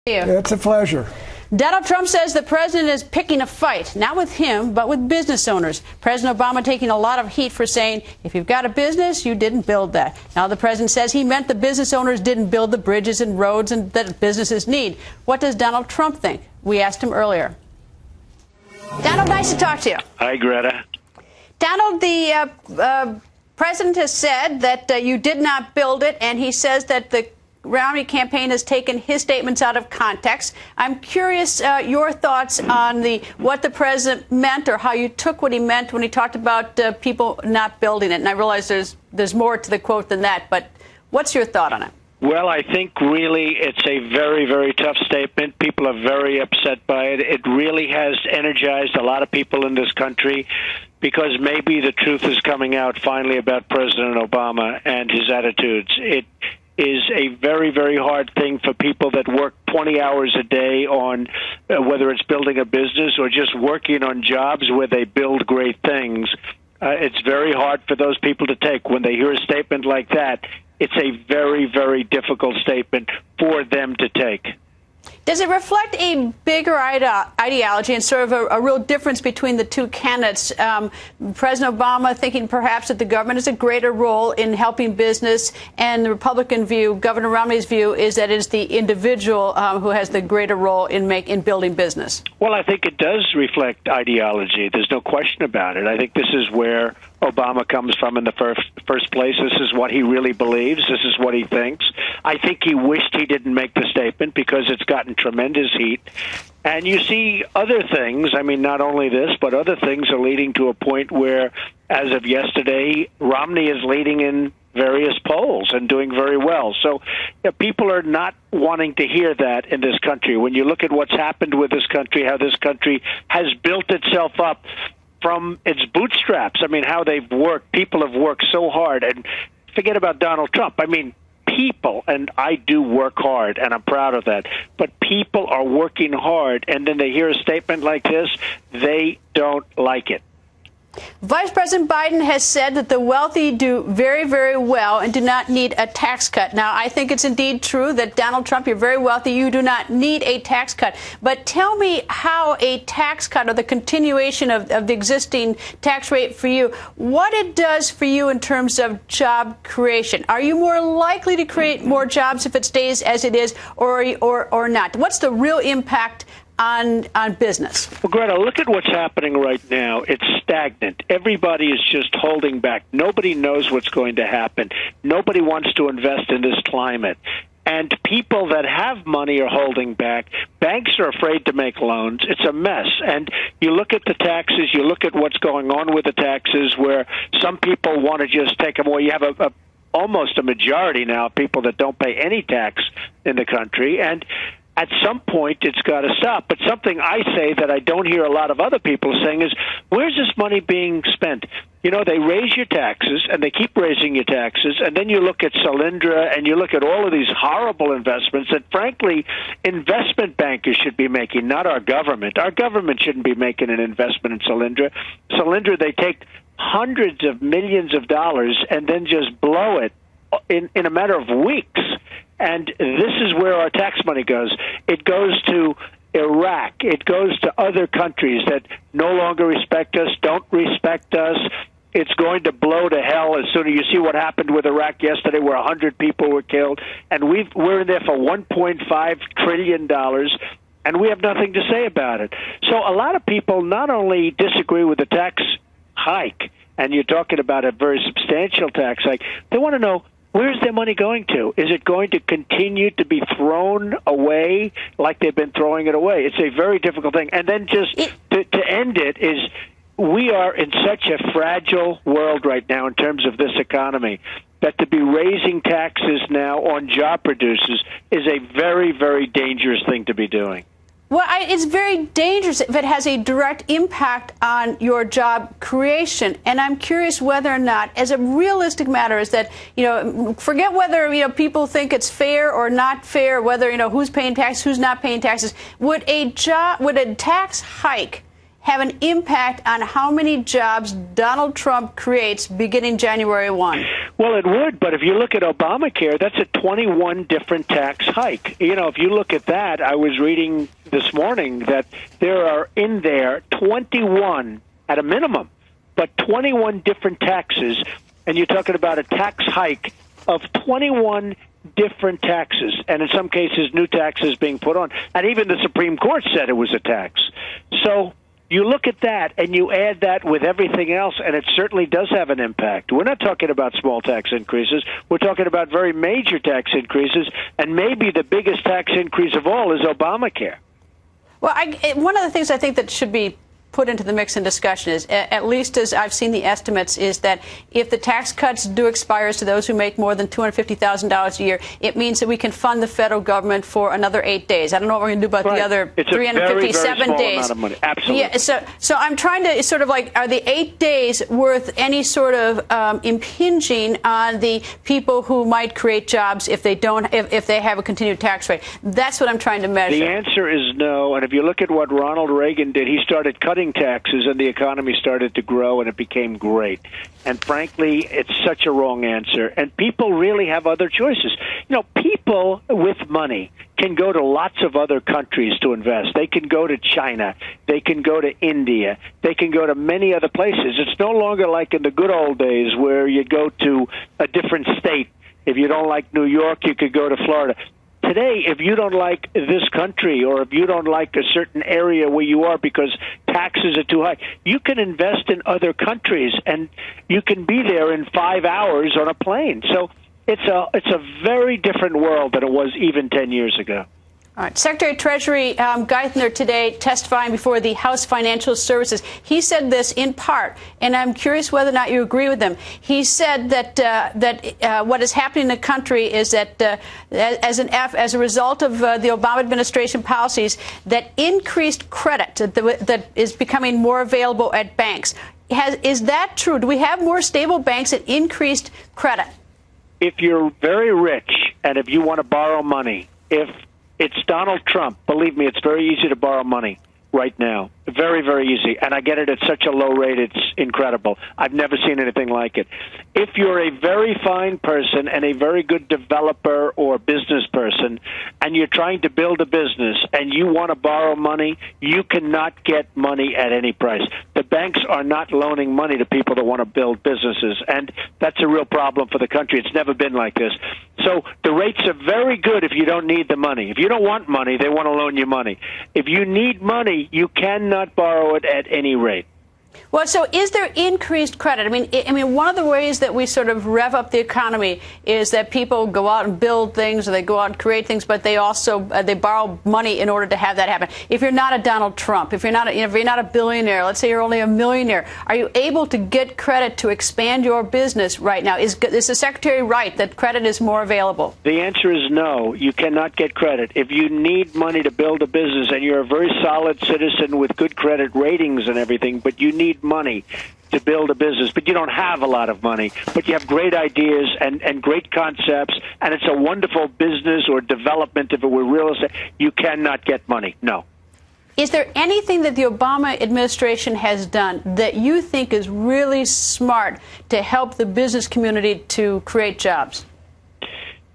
It's a pleasure. Donald Trump says the president is picking a fight, not with him, but with business owners. President Obama taking a lot of heat for saying, if you've got a business, you didn't build that. Now the president says he meant the business owners didn't build the bridges and roads and that businesses need. What does Donald Trump think? We asked him earlier. Donald, nice to talk to you. Hi, Greta. Donald, the president has said that you did not build it, and he says that the Romney campaign has taken his statements out of context. I'm curious your thoughts on what the president meant, or how you took what he meant when he talked about people not building it. And I realize there's more to the quote than that, but what's your thought on it? Well, I think really it's a very, very tough statement. People are very upset by it. It really has energized a lot of people in this country because maybe the truth is coming out finally about President Obama and his attitudes. It is a very, very hard thing for people that work 20 hours a day on whether it's building a business or just working on jobs where they build great things. It's very hard for those people to take. When they hear a statement like that, it's a very, very difficult statement for them to take. Does it reflect a bigger ideology and sort of a real difference between the two candidates? President Obama thinking perhaps that the government has a greater role in helping business, and the Republican view, Governor Romney's view, is that it's the individual who has the greater role in building business. Well, I think it does reflect ideology. There's no question about it. I think this is where Obama comes from in the first place. This is what he really believes. This is what he thinks. I think he wished he didn't make the statement because it's gotten tremendous heat. And you see other things, I mean, not only this, but other things are leading to a point where, as of yesterday, Romney is leading in various polls and doing very well. So people are not wanting to hear that in this country. When you look at what's happened with this country, how this country has built itself up from its bootstraps. I mean, how they've worked. People have worked so hard. And forget about Donald Trump. I mean, people, and I do work hard, and I'm proud of that, but people are working hard, and then they hear a statement like this, they don't like it. Vice President Biden has said that the wealthy do very, very well and do not need a tax cut. Now, I think it's indeed true that Donald Trump, you're very wealthy, you do not need a tax cut. But tell me how a tax cut, or the continuation of the existing tax rate for you, what it does for you in terms of job creation. Are you more likely to create more jobs if it stays as it is, or not? What's the real impact on business? Well, Greta, look at what's happening right now. It's stagnant. Everybody is just holding back. Nobody knows what's going to happen. Nobody wants to invest in this climate. And people that have money are holding back. Banks are afraid to make loans. It's a mess. And you look at the taxes, you look at what's going on with the taxes, where some people want to just take them away. You have almost a majority now of people that don't pay any tax in the country. And at some point, it's got to stop. But something I say that I don't hear a lot of other people saying is, where's this money being spent? You know, they raise your taxes, and they keep raising your taxes, and then you look at Solyndra, and you look at all of these horrible investments that, frankly, investment bankers should be making, not our government. Our government shouldn't be making an investment in Solyndra. Solyndra, they take hundreds of millions of dollars and then just blow it in a matter of weeks. And this is where our tax money goes. It goes to Iraq. It goes to other countries that no longer respect us, don't respect us. It's going to blow to hell as soon as you see what happened with Iraq yesterday, where 100 people were killed. And we're in there for $1.5 trillion, and we have nothing to say about it. So a lot of people not only disagree with the tax hike, and you're talking about a very substantial tax hike, they want to know, where's their money going to? Is it going to continue to be thrown away like they've been throwing it away? It's a very difficult thing. And then just to end it is, we are in such a fragile world right now in terms of this economy that to be raising taxes now on job producers is a very, very dangerous thing to be doing. Well, it's very dangerous if it has a direct impact on your job creation. And I'm curious whether or not, as a realistic matter, is that, forget whether, people think it's fair or not fair, whether, who's paying taxes, who's not paying taxes. Would a tax hike have an impact on how many jobs Donald Trump creates beginning January 1? Well, it would, but if you look at Obamacare, that's a 21 different tax hike. You know, if you look at that, I was reading this morning that there are in there 21 at a minimum, but 21 different taxes, and you're talking about a tax hike of 21 different taxes, and in some cases new taxes being put on. And even the Supreme Court said it was a tax. So you look at that and you add that with everything else, and it certainly does have an impact. We're not talking about small tax increases. We're talking about very major tax increases, and maybe the biggest tax increase of all is Obamacare. Well, one of the things I think that should be put into the mix and discussion is, at least as I've seen the estimates, is that if the tax cuts do expire to those who make more than $250,000 a year, it means that we can fund the federal government for another 8 days. I don't know what we're going to do about the other it's 357 a very, very small days. Amount of money. Absolutely. Yeah. So I'm trying to sort of like, are the 8 days worth any sort of impinging on the people who might create jobs if they don't, if they have a continued tax rate? That's what I'm trying to measure. The answer is no. And if you look at what Ronald Reagan did, he started cutting taxes and the economy started to grow and it became great. And frankly, it's such a wrong answer. And people really have other choices. You know, people with money can go to lots of other countries to invest. They can go to China. They can go to India. They can go to many other places. It's no longer like in the good old days where you go to a different state. If you don't like New York, you could go to Florida. Today, if you don't like this country or if you don't like a certain area where you are because taxes are too high, you can invest in other countries and you can be there in 5 hours on a plane. So it's a very different world than it was even 10 years ago. All right. Secretary of Treasury Geithner today testifying before the House Financial Services. He said this in part, and I'm curious whether or not you agree with him. He said that what is happening in the country is that as a result of the Obama administration policies, that increased credit that is becoming more available at banks. Is that true? Do we have more stable banks and increased credit? If you're very rich and if you want to borrow money, if it's Donald Trump, believe me, it's very easy to borrow money right now. Very, very easy. And I get it at such a low rate, it's incredible. I've never seen anything like it. If you're a very fine person and a very good developer or business person, and you're trying to build a business and you want to borrow money, you cannot get money at any price. The banks are not loaning money to people that want to build businesses, and that's a real problem for the country. It's never been like this. So the rates are very good if you don't need the money. If you don't want money, they want to loan you money. If you need money, you cannot borrow it at any rate. Well, so is there increased credit? I mean, one of the ways that we sort of rev up the economy is that people go out and build things, or they go out and create things, but they also they borrow money in order to have that happen. If you're not a Donald Trump, if you're not a billionaire, let's say you're only a millionaire, are you able to get credit to expand your business right now? Is the Secretary right that credit is more available? The answer is no. You cannot get credit. If you need money to build a business and you're a very solid citizen with good credit ratings and everything, but you need money to build a business, but you don't have a lot of money, but you have great ideas and great concepts, and it's a wonderful business or development if it were real estate, you cannot get money. No. Is there anything that the Obama administration has done that you think is really smart to help the business community to create jobs?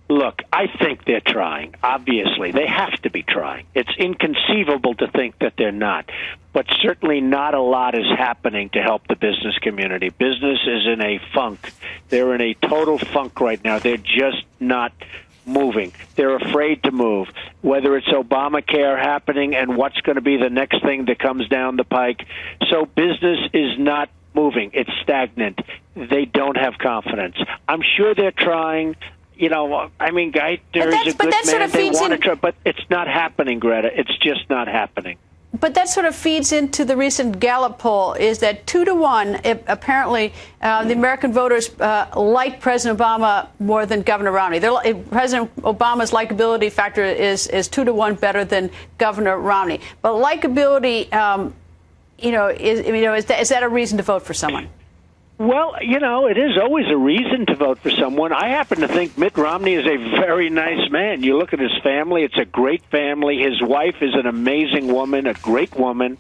Look, I think they're trying. Obviously, they have to be trying. It's inconceivable to think that they're not. But certainly not a lot is happening to help the business community. Business is in a funk. They're in a total funk right now. They're just not moving. They're afraid to move. Whether it's Obamacare happening and what's going to be the next thing that comes down the pike. So business is not moving. It's stagnant. They don't have confidence. I'm sure they're trying. You know, I mean, Geithner is a good man. They want to try, but it's not happening, Greta. It's just not happening. But that sort of feeds into the recent Gallup poll, is that 2-1, apparently, the American voters like President Obama more than Governor Romney. President Obama's likability factor is 2-1 better than Governor Romney. But likability, is that a reason to vote for someone? Well, you know, it is always a reason to vote for someone. I happen to think Mitt Romney is a very nice man. You look at his family, it's a great family. His wife is an amazing woman, a great woman.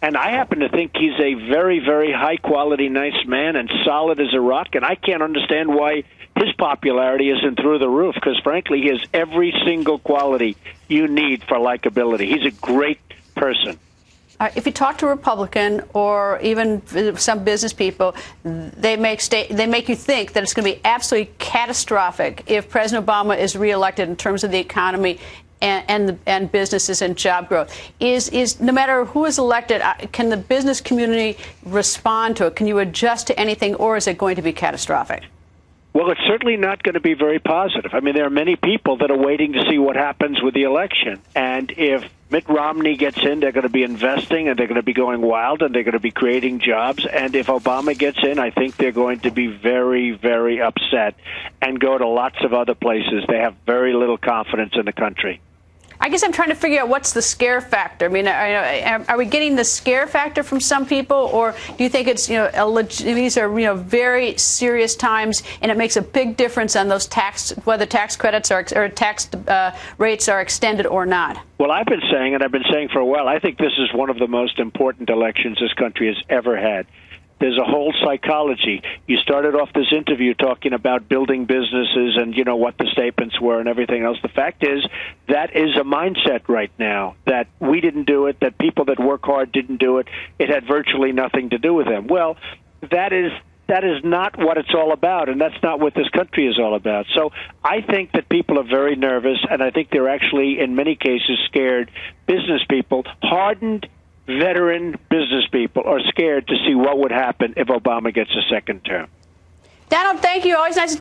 And I happen to think he's a very, very high-quality, nice man and solid as a rock, and I can't understand why his popularity isn't through the roof, because, frankly, he has every single quality you need for likability. He's a great person. If you talk to a Republican or even some business people, they make you think that it's going to be absolutely catastrophic if President Obama is reelected in terms of the economy and businesses and job growth. Is no matter who is elected, can the business community respond to it? Can you adjust to anything, or is it going to be catastrophic? Well, it's certainly not going to be very positive. I mean, there are many people that are waiting to see what happens with the election. And if Mitt Romney gets in, they're going to be investing, and they're going to be going wild, and they're going to be creating jobs. And if Obama gets in, I think they're going to be very, very upset and go to lots of other places. They have very little confidence in the country. I guess I'm trying to figure out what's the scare factor. I mean, are we getting the scare factor from some people, or do you think it's, these are, very serious times, and it makes a big difference on those whether tax credits or tax rates are extended or not? Well, I've been saying for a while, I think this is one of the most important elections this country has ever had. There's a whole psychology. You started off this interview talking about building businesses and, what the statements were and everything else. The fact is, that is a mindset right now, that we didn't do it, that people that work hard didn't do it. It had virtually nothing to do with them. Well, that is not what it's all about, and that's not what this country is all about. So I think that people are very nervous, and I think they're actually, in many cases, scared. Business people, hardened veteran business people, are scared to see what would happen if Obama gets a second term. Donald, thank you. Always nice to